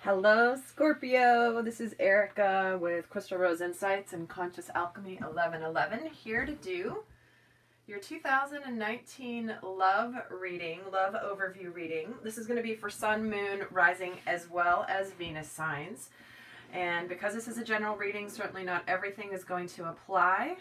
Hello, Scorpio. This is Erica with Crystal Rose Insights and Conscious Alchemy 1111, here to do your 2019 love reading, love overview reading. This is going to be for Sun, Moon, Rising, as well as Venus signs. And because this is a general reading, certainly not everything is going to apply.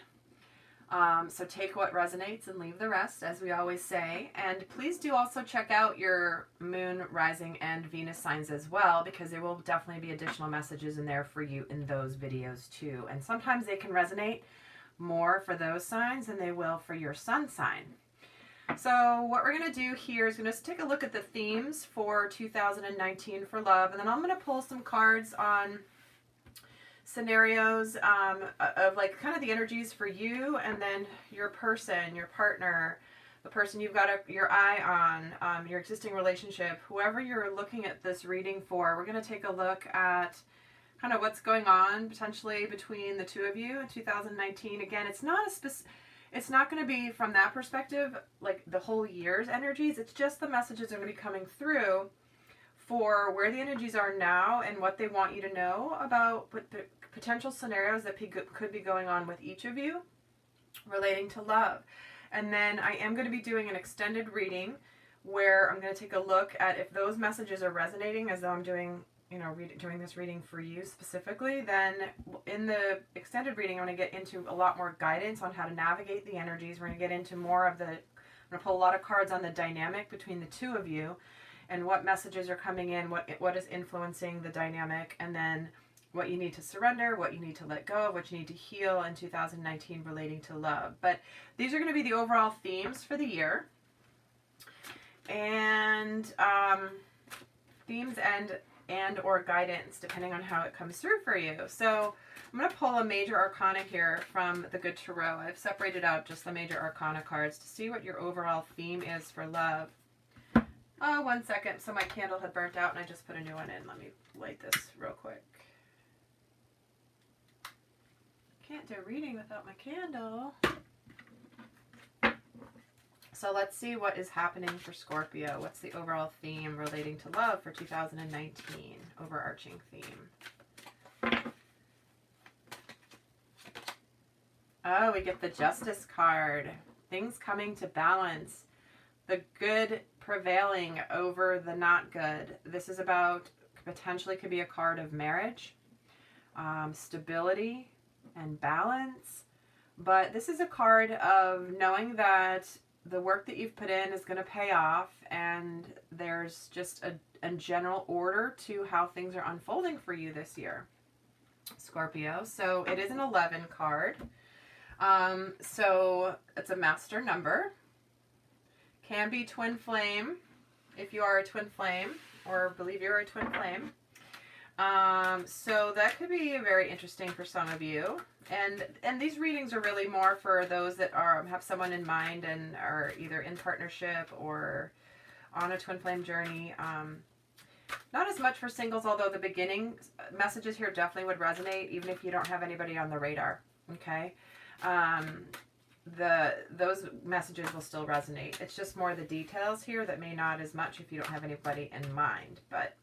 So take what resonates and leave the rest, as we always say. And please do also check out your Moon, Rising, and Venus signs as well, because there will definitely be additional messages in there for you in those videos too. And sometimes they can resonate more for those signs than they will for your sun sign. So what we're going to do here is going to take a look at the themes for 2019 for love, and then I'm going to pull some cards on scenarios of like kind of the energies for you, and then your person, your partner, the person you've got your eye on, your existing relationship, whoever you're looking at this reading for. We're going to take a look at kind of what's going on potentially between the two of you in 2019. Again, it's not going to be from that perspective like the whole year's energies. It's just the messages that are going to be coming through for where the energies are now and what they want you to know about potential scenarios that could be going on with each of you relating to love. And then I am going to be doing an extended reading where I'm going to take a look at if those messages are resonating as though I'm doing, doing this reading for you specifically. Then in the extended reading, I'm going to get into a lot more guidance on how to navigate the energies. We're going to get into more of I'm going to pull a lot of cards on the dynamic between the two of you and what messages are coming in, what is influencing the dynamic, and then what you need to surrender, what you need to let go of, what you need to heal in 2019 relating to love. But these are going to be the overall themes for the year. And themes and or guidance, depending on how it comes through for you. So I'm going to pull a major arcana here from the Good Tarot. I've separated out just the major arcana cards to see what your overall theme is for love. Oh, 1 second. So my candle had burnt out and I just put a new one in. Let me light this real quick. Can't do a reading without my candle. So let's see what is happening for Scorpio. What's the overall theme relating to love for 2019? Overarching theme. Oh, we get the Justice card. Things coming to balance. The good prevailing over the not good. This is about, potentially could be a card of marriage, stability, and balance. But this is a card of knowing that the work that you've put in is going to pay off, and there's just a general order to how things are unfolding for you this year, Scorpio. So it is an 11 card. So it's a master number. Can be twin flame if you are a twin flame or believe you're a twin flame. So that could be very interesting for some of you. And these readings are really more for those that have someone in mind and are either in partnership or on a twin flame journey. Not as much for singles, although the beginning messages here definitely would resonate even if you don't have anybody on the radar. Okay. Those messages will still resonate. It's just more the details here that may not as much if you don't have anybody in mind. But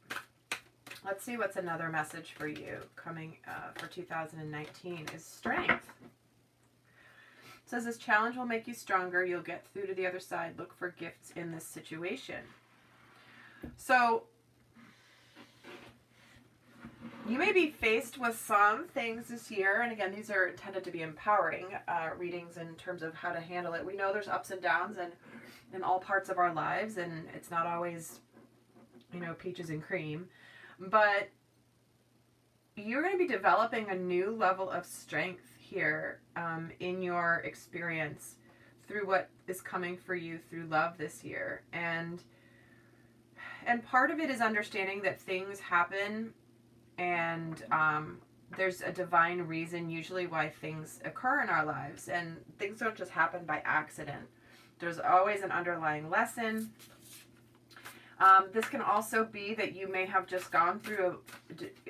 let's see what's another message for you coming for 2019 is strength. It says this challenge will make you stronger. You'll get through to the other side. Look for gifts in this situation. So you may be faced with some things this year, and again, these are intended to be empowering readings in terms of how to handle it. We know there's ups and downs in all parts of our lives, and it's not always, peaches and cream. But you're going to be developing a new level of strength here in your experience through what is coming for you through love this year. And part of it is understanding that things happen and there's a divine reason usually why things occur in our lives, and things don't just happen by accident. There's always an underlying lesson. This can also be that you may have just gone through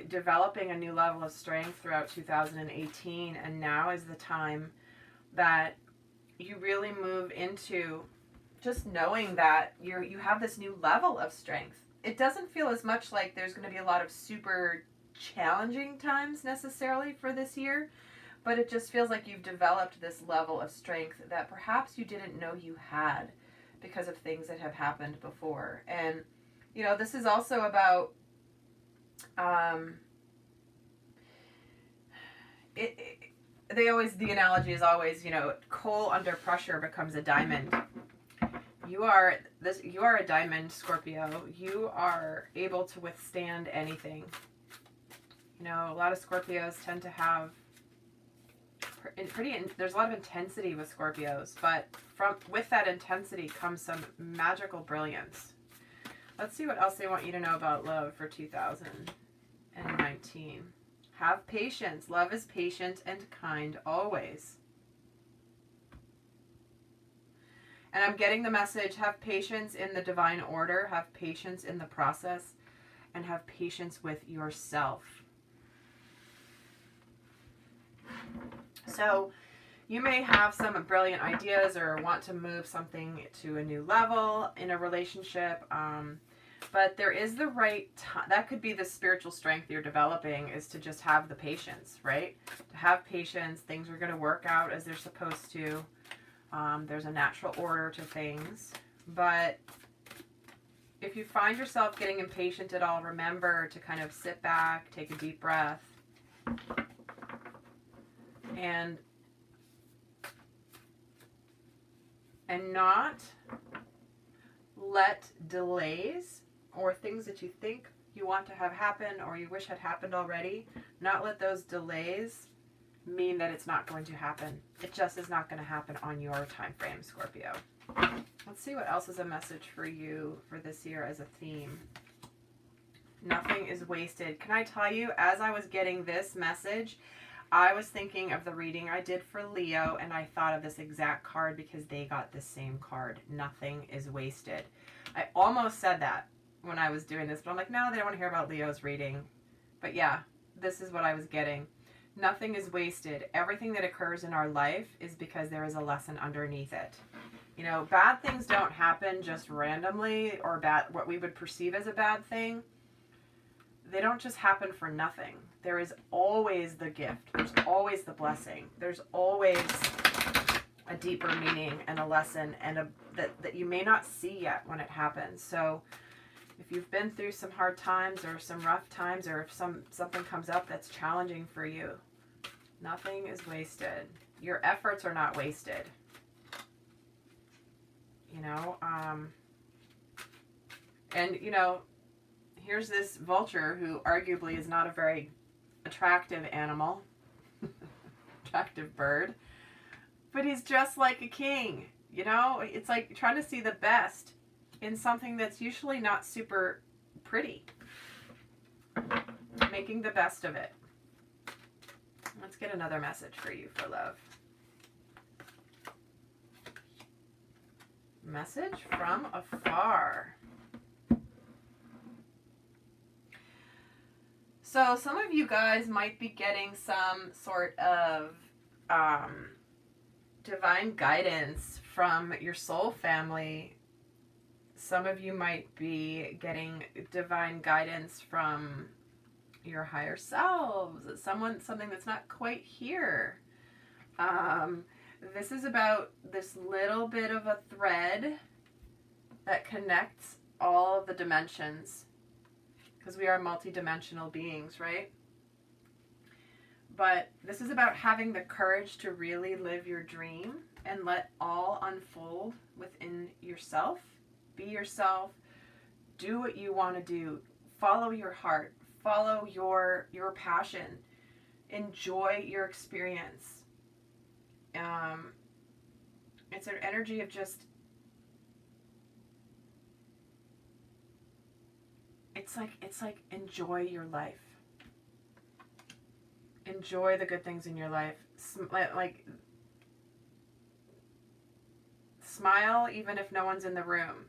developing a new level of strength throughout 2018, and now is the time that you really move into just knowing that you have this new level of strength it doesn't feel as much like there's going to be a lot of super challenging times necessarily for this year, but it just feels like you've developed this level of strength that perhaps you didn't know you had because of things that have happened before. And, you know, this is also about, the analogy is always, you know, coal under pressure becomes a diamond. You are a diamond, Scorpio. You are able to withstand anything. You know, a lot of Scorpios tend to have there's a lot of intensity with Scorpios, but with that intensity comes some magical brilliance. Let's see what else they want you to know about love for 2019. Have patience. Love is patient and kind always. And I'm getting the message, have patience in the divine order, have patience in the process, and have patience with yourself. So you may have some brilliant ideas or want to move something to a new level in a relationship, but there is the right time. That could be the spiritual strength you're developing, is to just have the patience, right? To have patience. Things are going to work out as they're supposed to. There's a natural order to things. But if you find yourself getting impatient at all, remember to kind of sit back, take a deep breath, and not let delays or things that you think you want to have happen or you wish had happened already, not let those delays mean that it's not going to happen. It just is not going to happen on your time frame, Scorpio. Let's see what else is a message for you for this year as a theme. Nothing is wasted. Can I tell you, as I was getting this message, I was thinking of the reading I did for Leo, and I thought of this exact card because they got the same card. Nothing is wasted. I almost said that when I was doing this, but I'm like, no, they don't want to hear about Leo's reading. But yeah, this is what I was getting. Nothing is wasted. Everything that occurs in our life is because there is a lesson underneath it. You know, bad things don't happen just randomly, or what we would perceive as a bad thing. They don't just happen for nothing. There is always the gift. There's always the blessing. There's always a deeper meaning and a lesson and that you may not see yet when it happens. So if you've been through some hard times or some rough times, or if something comes up that's challenging for you, nothing is wasted. Your efforts are not wasted. You know, and you know, here's this vulture who arguably is not a very attractive animal, attractive bird, but he's just like a king. You know, it's like trying to see the best in something that's usually not super pretty. Making the best of it. Let's get another message for you for love. Message from afar. So some of you guys might be getting some sort of divine guidance from your soul family. Some of you might be getting divine guidance from your higher selves, something that's not quite here. This is about this little bit of a thread that connects all of the dimensions, because we are multidimensional beings, right? But this is about having the courage to really live your dream and let all unfold within yourself. Be yourself. Do what you want to do. Follow your heart. Follow your passion. Enjoy your experience. It's an energy of just, it's like enjoy your life. Enjoy the good things in your life. Like smile even if no one's in the room.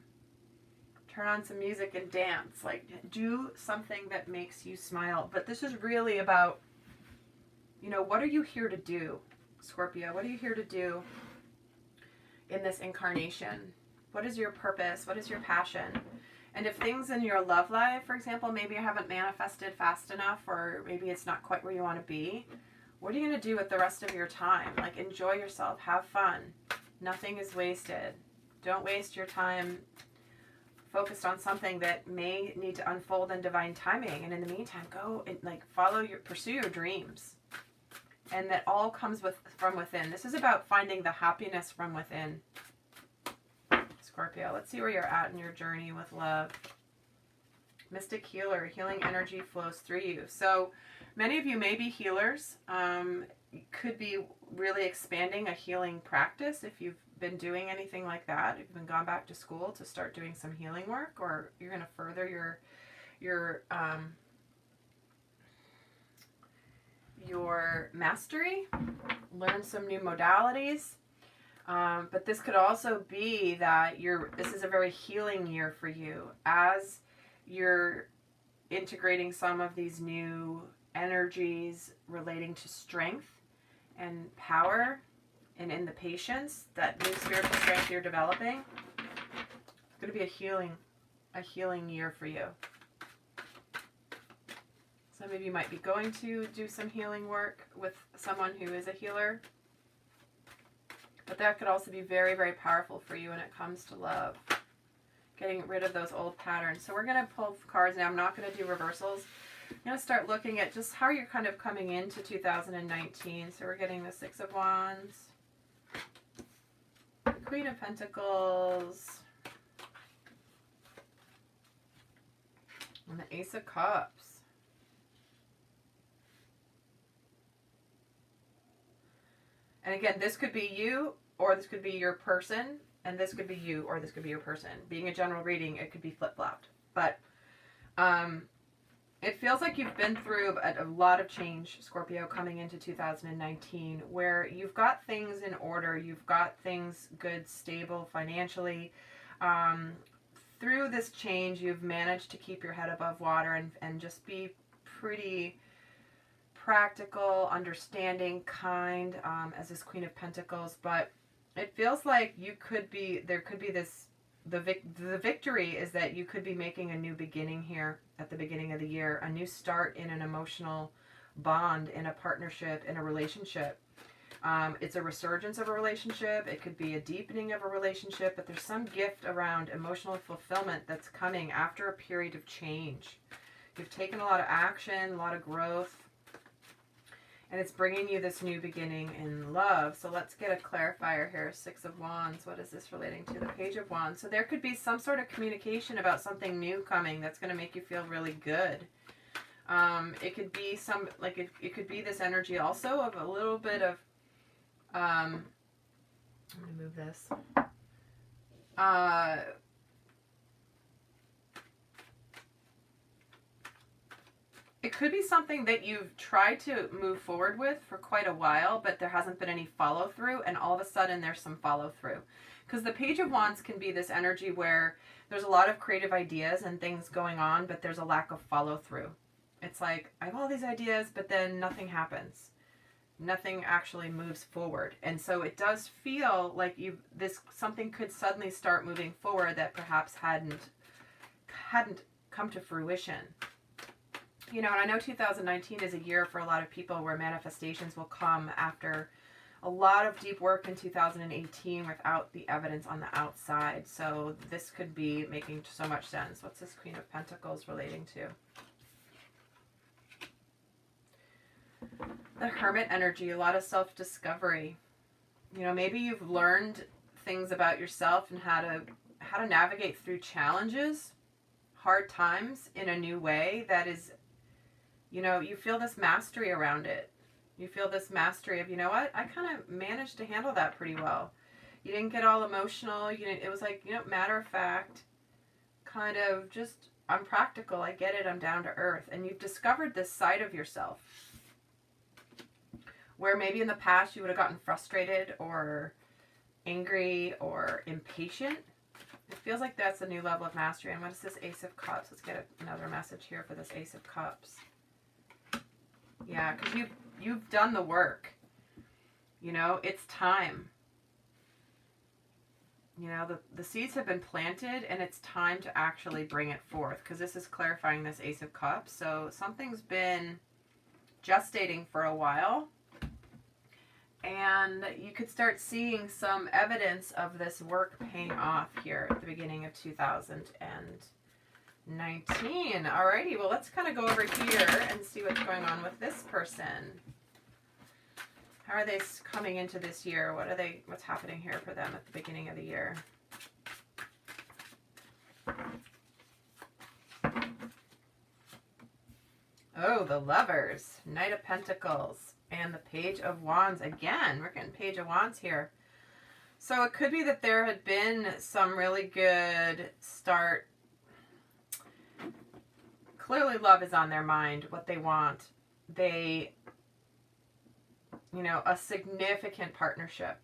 Turn on some music and dance. Like, do something that makes you smile. But this is really about, you know, what are you here to do, Scorpio? What are you here to do in this incarnation? What is your purpose? What is your passion? And if things in your love life, for example, maybe you haven't manifested fast enough, or maybe it's not quite where you want to be, what are you going to do with the rest of your time? Like, enjoy yourself. Have fun. Nothing is wasted. Don't waste your time focused on something that may need to unfold in divine timing. And in the meantime, go and like pursue your dreams. And that all comes from within. This is about finding the happiness from within. Scorpio, let's see where you're at in your journey with love. Mystic healer, healing energy flows through you. So many of you may be healers. Could be really expanding a healing practice if you've been doing anything like that. If you've been gone back to school to start doing some healing work, or you're going to further your mastery, learn some new modalities. But this could also be that this is a very healing year for you as you're integrating some of these new energies relating to strength and power and in the patience, that new spiritual strength you're developing. It's going to be a healing year for you. Some of you might be going to do some healing work with someone who is a healer. But that could also be very, very powerful for you when it comes to love. Getting rid of those old patterns. So we're going to pull cards now. I'm not going to do reversals. I'm going to start looking at just how you're kind of coming into 2019. So we're getting the Six of Wands, Queen of Pentacles, and the Ace of Cups. And again, this could be you, or this could be your person, and this could be you, or this could be your person. Being a general reading, it could be flip-flopped. But it feels like you've been through a lot of change, Scorpio, coming into 2019, where you've got things in order, you've got things good, stable financially. Through this change, you've managed to keep your head above water and just be pretty practical, understanding, kind, as this Queen of Pentacles. But it feels like there could be this, the victory is that you could be making a new beginning here at the beginning of the year, a new start in an emotional bond, in a partnership, in a relationship. It's a resurgence of a relationship. It could be a deepening of a relationship, but there's some gift around emotional fulfillment that's coming after a period of change. You've taken a lot of action, a lot of growth, and it's bringing you this new beginning in love. So let's get a clarifier here. Six of Wands. What is this relating to? The Page of Wands. So there could be some sort of communication about something new coming that's going to make you feel really good. It could be it could be this energy also of a little bit of, I'm going to move this. It could be something that you've tried to move forward with for quite a while, but there hasn't been any follow through, and all of a sudden there's some follow through. Because the Page of Wands can be this energy where there's a lot of creative ideas and things going on, but there's a lack of follow through. It's like, I have all these ideas, but then nothing happens. Nothing actually moves forward. And so it does feel like something could suddenly start moving forward that perhaps hadn't come to fruition. You know, and I know 2019 is a year for a lot of people where manifestations will come after a lot of deep work in 2018 without the evidence on the outside. So this could be making so much sense. What's this Queen of Pentacles relating to? The Hermit energy, a lot of self-discovery. You know, maybe you've learned things about yourself and how to navigate through challenges, hard times in a new way that is, you know, you feel this mastery around it. You feel this mastery of, you know what, I kind of managed to handle that pretty well. You didn't get all emotional. It was like, you know, matter of fact, kind of just, I'm practical. I get it. I'm down to earth. And you've discovered this side of yourself where maybe in the past you would have gotten frustrated or angry or impatient. It feels like that's a new level of mastery. And what is this Ace of Cups? Let's get another message here for this Ace of Cups. Yeah, because you've done the work. You know, it's time. You know, the seeds have been planted and it's time to actually bring it forth, because this is clarifying this Ace of Cups. So something's been gestating for a while, and you could start seeing some evidence of this work paying off here at the beginning of 2019. Alrighty, well, let's kind of go over here and see what's going on with this person. How are they coming into this year? What's happening here for them at the beginning of the year? Oh, the Lovers, Knight of Pentacles, and the Page of Wands. Again, we're getting Page of Wands here. So it could be that there had been some really good start. Clearly love is on their mind, what they want. They, you know, a significant partnership.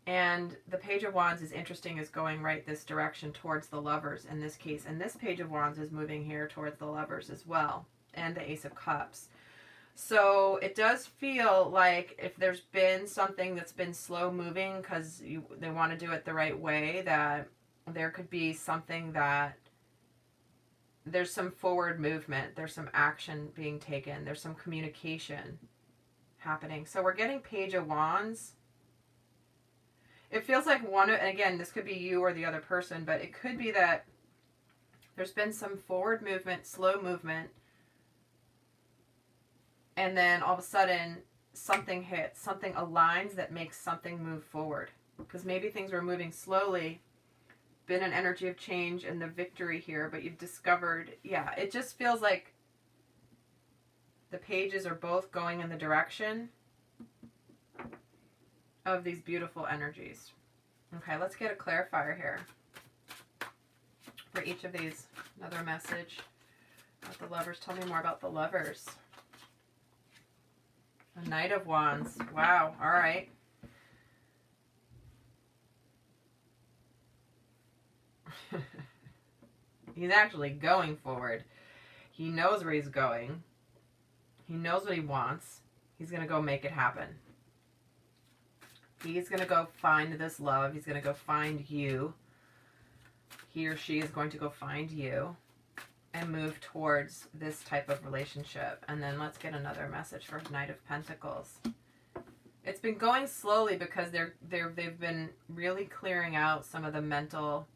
And the Page of Wands is interesting, is going right this direction towards the Lovers in this case. And this Page of Wands is moving here towards the Lovers as well. And the Ace of Cups. So it does feel like if there's been something that's been slow moving because they want to do it the right way, that there could be something that there's some forward movement. There's some action being taken. There's some communication happening. So we're getting Page of Wands. It feels like and again, this could be you or the other person, but it could be that there's been some forward movement, slow movement, and then all of a sudden something hits, something aligns that makes something move forward. Because maybe things were moving slowly, been an energy of change and the victory here, but you've discovered, yeah, it just feels like the pages are both going in the direction of these beautiful energies. Okay, let's get a clarifier here for each of these. Another message about the Lovers. Tell me more about the Lovers. A Knight of Wands. Wow, all right. He's actually going forward. He knows where he's going. He knows what he wants. He's going to go make it happen. He's going to go find this love. He's going to go find you. He or she is going to go find you and move towards this type of relationship. And then let's get another message for Knight of Pentacles. It's been going slowly because they've been really clearing out some of the mental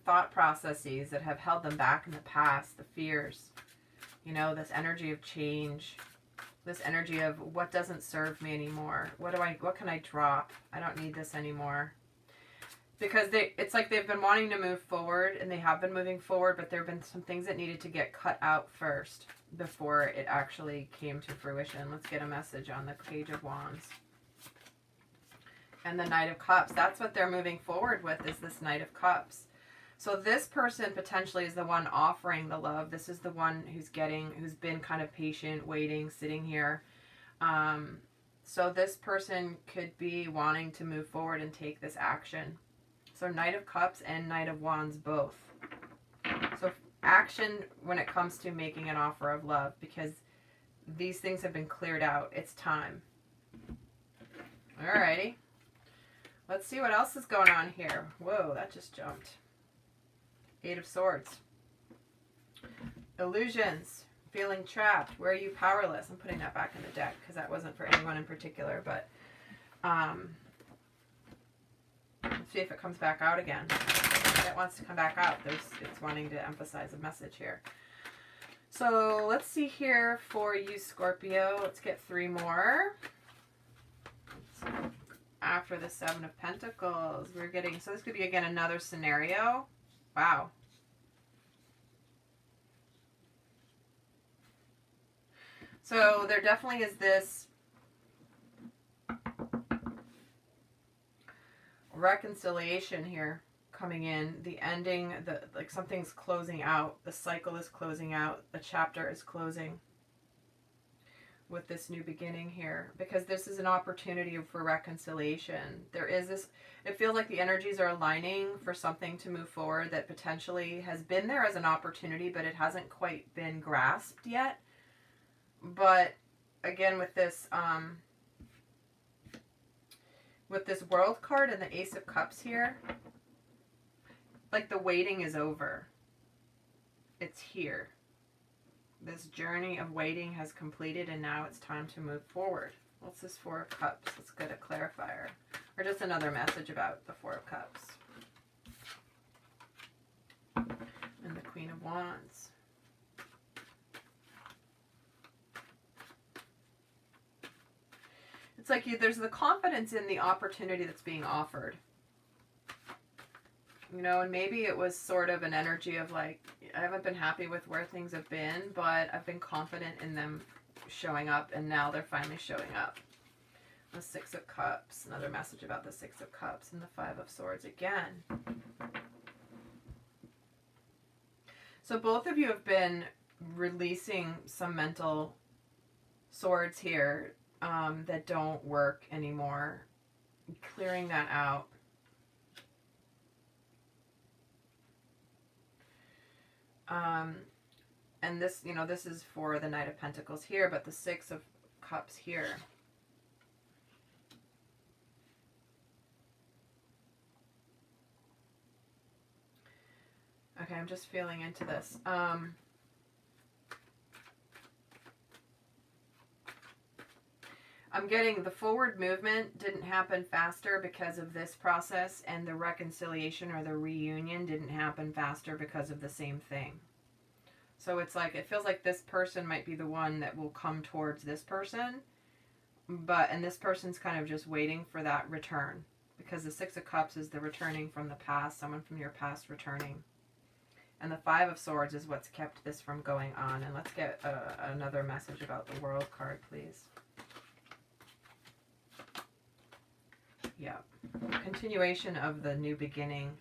thought processes that have held them back in the past, the fears, you know, this energy of change. This energy of what doesn't serve me anymore. What can I drop? I don't need this anymore. Because it's like they've been wanting to move forward, and they have been moving forward, but there have been some things that needed to get cut out first before it actually came to fruition. Let's get a message on the Page of Wands. And the Knight of Cups. That's what they're moving forward with, is this Knight of Cups. So this person potentially is the one offering the love. This is the one who's been kind of patient, waiting, sitting here. So this person could be wanting to move forward and take this action. So Knight of Cups and Knight of Wands both. So action when it comes to making an offer of love, because these things have been cleared out. It's time. Alrighty. Let's see what else is going on here. Whoa, that just jumped. Eight of Swords. Illusions. Feeling trapped. Where are you powerless? I'm putting that back in the deck because that wasn't for anyone in particular, but let's see if it comes back out again. If it wants to come back out, it's wanting to emphasize a message here. So let's see here for you, Scorpio. Let's get 3 more. After the 7 of Pentacles, we're getting, so this could be again another scenario. Wow. So there definitely is this reconciliation here coming in. The ending, like something's closing out. The cycle is closing out. The chapter is closing with this new beginning here, because this is an opportunity for reconciliation. There is this, it feels like the energies are aligning for something to move forward that potentially has been there as an opportunity, but it hasn't quite been grasped yet. But again, with this With this World card and the Ace of Cups here, like the waiting is over. It's here. This journey of waiting has completed and now it's time to move forward. What's this Four of Cups? Let's get a clarifier. Or just another message about the Four of Cups. And the Queen of Wands. It's like there's the confidence in the opportunity that's being offered. You know, and maybe it was sort of an energy of like, I haven't been happy with where things have been, but I've been confident in them showing up, and now they're finally showing up. The Six of Cups, another message about the Six of Cups, and the Five of Swords again. So both of you have been releasing some mental swords here that don't work anymore. Clearing that out. And this, you know, this is for the Knight of Pentacles here, but the Six of Cups here. Okay, I'm just feeling into this. I'm getting the forward movement didn't happen faster because of this process, and the reconciliation or the reunion didn't happen faster because of the same thing. So it's like, it feels like this person might be the one that will come towards this person, and this person's kind of just waiting for that return, because the Six of Cups is the returning from the past, someone from your past returning. And the Five of Swords is what's kept this from going on. And let's get another message about the World card, please. Yeah. Continuation of the new beginning.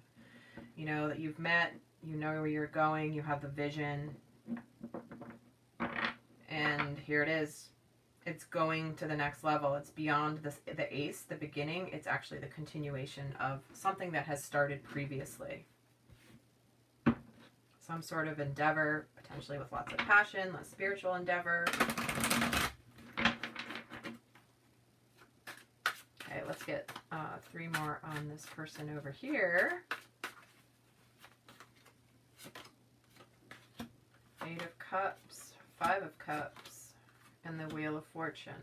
You know, that you've met, you know where you're going, you have the vision. And here it is. It's going to the next level. It's beyond the ace, the beginning. It's actually the continuation of something that has started previously. Some sort of endeavor, potentially with lots of passion, less spiritual endeavor. Okay, let's get 3 more on this person over here. Eight of Cups, Five of Cups, and the Wheel of Fortune.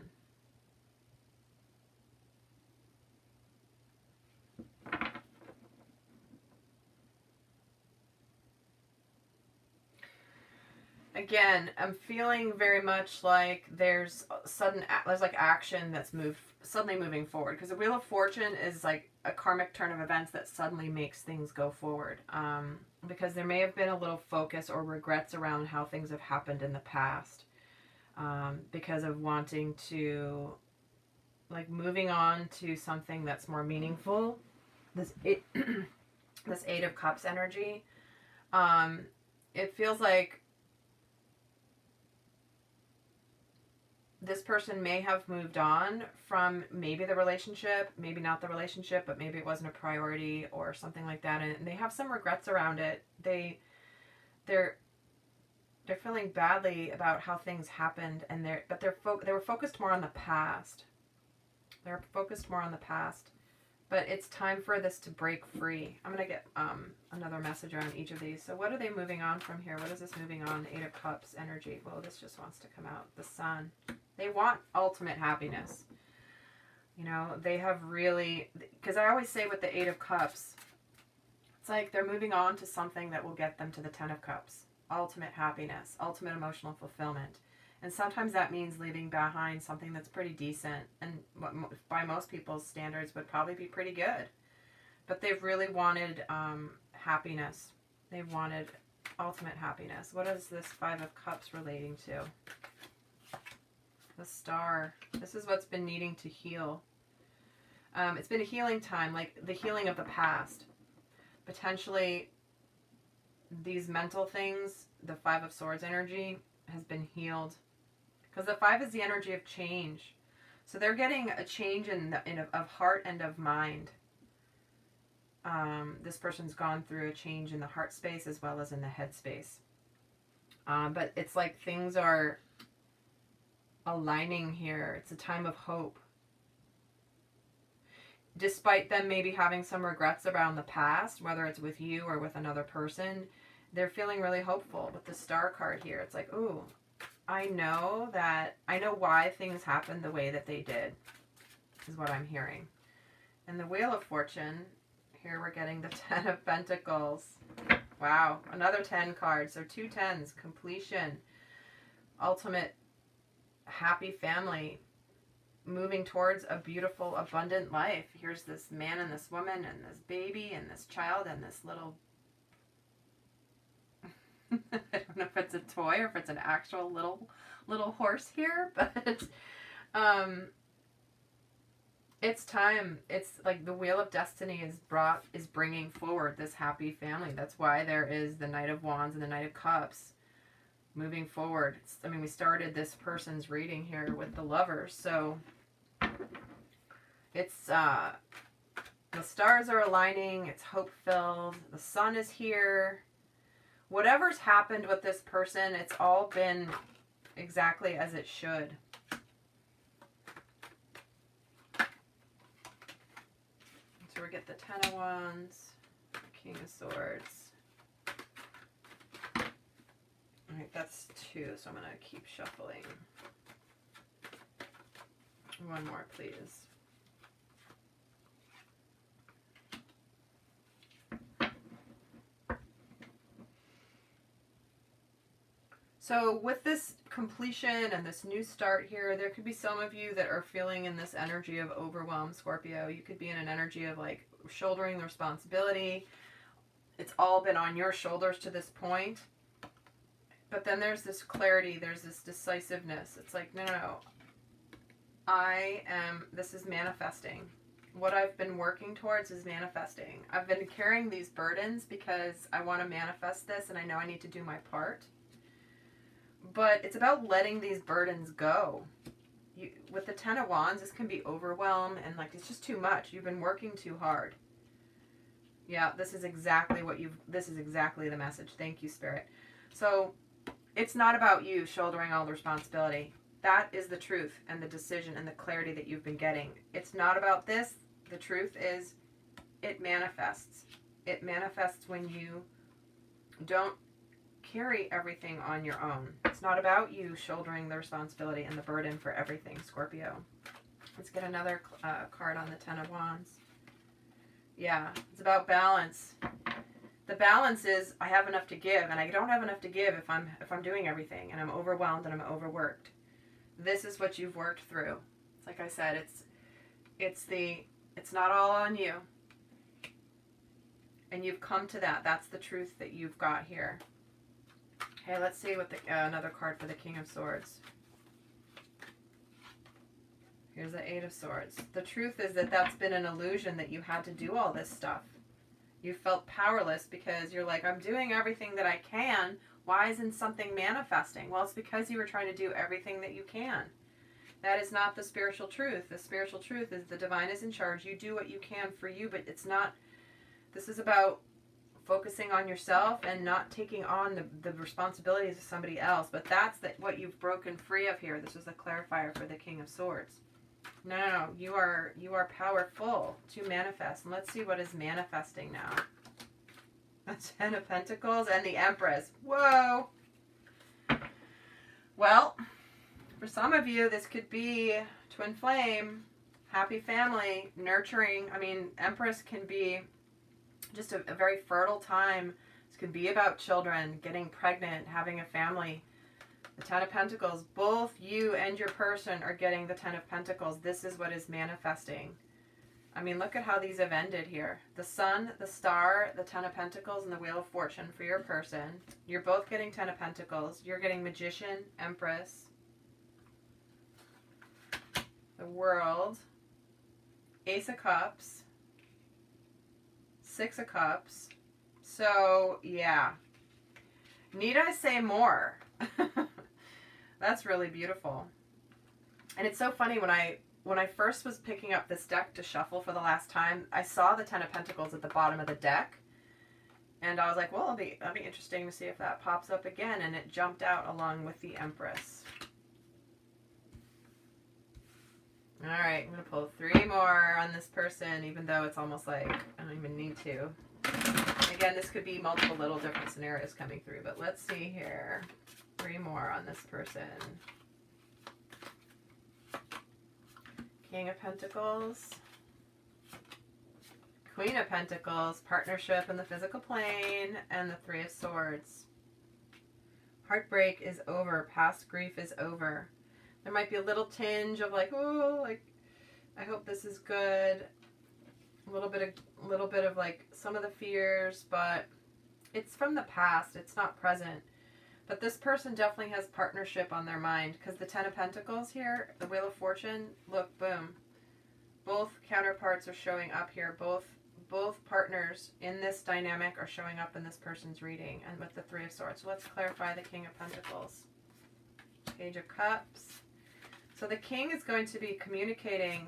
Again, I'm feeling very much like there's like action that's suddenly moving forward, because the Wheel of Fortune is like a karmic turn of events that suddenly makes things go forward. Because there may have been a little focus or regrets around how things have happened in the past, because of wanting to, like, moving on to something that's more meaningful. This Eight of Cups energy, it feels like this person may have moved on from maybe the relationship, maybe not the relationship, but maybe it wasn't a priority or something like that, and they have some regrets around it. They're feeling badly about how things happened, and they were focused more on the past. They're focused more on the past, but it's time for this to break free. I'm gonna get another message around each of these. So what are they moving on from here? What is this moving on? Eight of Cups energy. Well, this just wants to come out. The Sun. They want ultimate happiness. You know, they have really, because I always say with the Eight of Cups, it's like they're moving on to something that will get them to the Ten of Cups. Ultimate happiness, ultimate emotional fulfillment. And sometimes that means leaving behind something that's pretty decent, and by most people's standards would probably be pretty good. But they've really wanted happiness. They've wanted ultimate happiness. What is this Five of Cups relating to? The Star. This is what's been needing to heal. It's been a healing time, like the healing of the past. Potentially, these mental things, the Five of Swords energy, has been healed. Because the Five is the energy of change. So they're getting a change of heart and of mind. This person's gone through a change in the heart space as well as in the head space. But it's like things are aligning here. It's a time of hope. despite them maybe having some regrets around the past, whether it's with you or with another person, they're feeling really hopeful with the Star card here. It's like, ooh, I know why things happened the way that they did, is what I'm hearing. And the Wheel of Fortune, here we're getting the 10 of Pentacles. Wow, another 10 card. So 2 10s, completion, ultimate happy family, moving towards a beautiful, abundant life. Here's this man and this woman and this baby and this child and this little I don't know if it's a toy or if it's an actual little horse here, but it's time. It's like the Wheel of Destiny is bringing forward this happy family. That's why there is the Knight of Wands and the Knight of Cups moving forward. We started this person's reading here with the Lovers, so it's the stars are aligning. It's hope-filled. The sun is here. Whatever's happened with this person, it's all been exactly as it should. So we get the 10 of Wands, the King of Swords. Alright, that's 2, so I'm going to keep shuffling. One more, please. So with this completion and this new start here, there could be some of you that are feeling in this energy of overwhelm, Scorpio. You could be in an energy of like shouldering the responsibility. It's all been on your shoulders to this point. But then there's this clarity, there's this decisiveness. It's like, no. This is manifesting. What I've been working towards is manifesting. I've been carrying these burdens because I want to manifest this and I know I need to do my part. But it's about letting these burdens go. With the 10 of Wands, this can be overwhelm and like it's just too much. You've been working too hard. Yeah, this is exactly the message. Thank you, Spirit. So it's not about you shouldering all the responsibility. That is the truth and the decision and the clarity that you've been getting. It's not about this. The truth is it manifests. It manifests when you don't carry everything on your own. It's not about you shouldering the responsibility and the burden for everything, Scorpio. Let's get another card on the 10 of Wands. Yeah, it's about balance. The balance is I have enough to give, and I don't have enough to give if I'm doing everything and I'm overwhelmed and I'm overworked. This is what you've worked through. It's like I said, it's not all on you. And you've come to that. That's the truth that you've got here. Okay, let's see what another card for the King of Swords. Here's the 8 of Swords. The truth is that that's been an illusion that you had to do all this stuff. You felt powerless because you're like, I'm doing everything that I can. Why isn't something manifesting? Well, it's because you were trying to do everything that you can. That is not the spiritual truth. The spiritual truth is the divine is in charge. You do what you can for you, but it's not, this is about focusing on yourself and not taking on the responsibilities of somebody else. But that's what you've broken free of here. This was a clarifier for the King of Swords. No. You are powerful to manifest. And let's see what is manifesting now. The 10 of Pentacles and the Empress. Whoa. Well, for some of you, this could be twin flame, happy family, nurturing. I mean, Empress can be just a very fertile time. This could be about children, getting pregnant, having a family. The 10 of Pentacles, both you and your person are getting the 10 of Pentacles. This is what is manifesting. I mean, look at how these have ended here. The Sun, the Star, the 10 of Pentacles, and the Wheel of Fortune for your person. You're both getting 10 of Pentacles. You're getting Magician, Empress, the World, Ace of Cups, 6 of Cups. So, yeah. Need I say more? That's really beautiful. And it's so funny, when I first was picking up this deck to shuffle for the last time, I saw the 10 of Pentacles at the bottom of the deck. And I was like, well, it'll be interesting to see if that pops up again. And it jumped out along with the Empress. All right, I'm going to pull 3 more on this person, even though it's almost like I don't even need to. Again, this could be multiple little different scenarios coming through, but let's see here. 3 more on this person. King of Pentacles. Queen of Pentacles, partnership in the physical plane, and the 3 of Swords. Heartbreak is over. Past grief is over. There might be a little tinge of like, oh, like, I hope this is good. A little bit of like some of the fears, but it's from the past. It's not present. But this person definitely has partnership on their mind, because the 10 of Pentacles here, the Wheel of Fortune, look, boom. Both counterparts are showing up here. Both partners in this dynamic are showing up in this person's reading, and with the 3 of Swords. So let's clarify the King of Pentacles. Page of Cups. So the King is going to be communicating.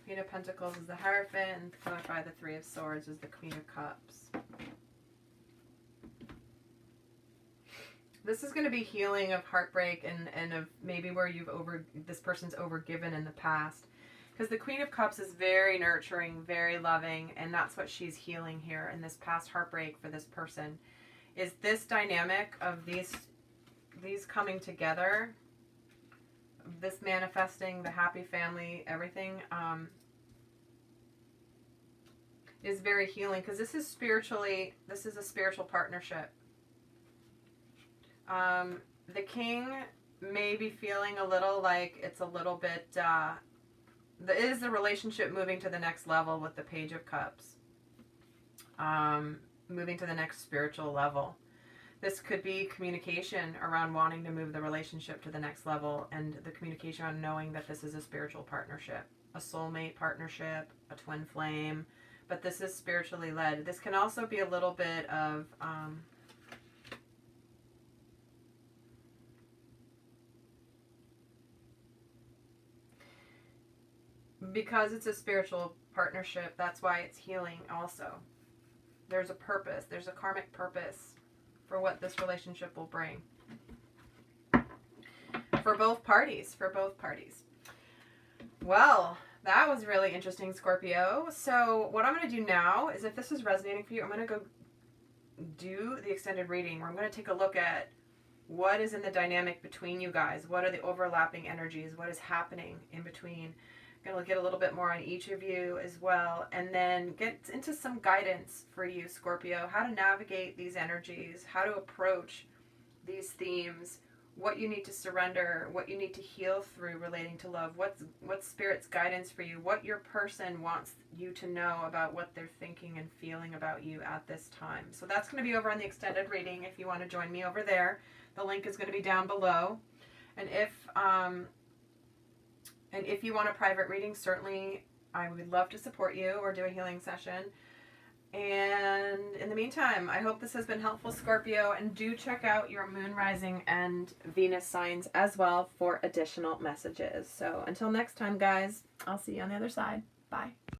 Queen of Pentacles is the Hierophant, and clarify the 3 of Swords is the Queen of Cups. This is going to be healing of heartbreak and of maybe where this person's overgiven in the past. Because the Queen of Cups is very nurturing, very loving, and that's what she's healing here in this past heartbreak for this person. Is this dynamic of these coming together, this manifesting, the happy family, everything, is very healing, because this is a spiritual partnership. The King may be feeling a little like it's a little bit, is the relationship moving to the next level with the Page of Cups? Moving to the next spiritual level. This could be communication around wanting to move the relationship to the next level, and the communication on knowing that this is a spiritual partnership, a soulmate partnership, a twin flame, but this is spiritually led. This can also be a little bit of, because it's a spiritual partnership, that's why it's healing also. There's a purpose. There's a karmic purpose for what this relationship will bring. For both parties. Well, that was really interesting, Scorpio. So what I'm going to do now is, if this is resonating for you, I'm going to go do the extended reading, where I'm going to take a look at what is in the dynamic between you guys. What are the overlapping energies? What is happening in between? I'm going to get a little bit more on each of you as well, and then get into some guidance for you, Scorpio, how to navigate these energies, how to approach these themes, what you need to surrender, what you need to heal through relating to love, what's Spirit's guidance for you, what your person wants you to know about what they're thinking and feeling about you at this time. So that's going to be over on the extended reading if you want to join me over there. The link is going to be down below. And if you want a private reading, certainly I would love to support you or do a healing session. And in the meantime, I hope this has been helpful, Scorpio, and do check out your moon, rising, and Venus signs as well for additional messages. So until next time, guys, I'll see you on the other side. Bye.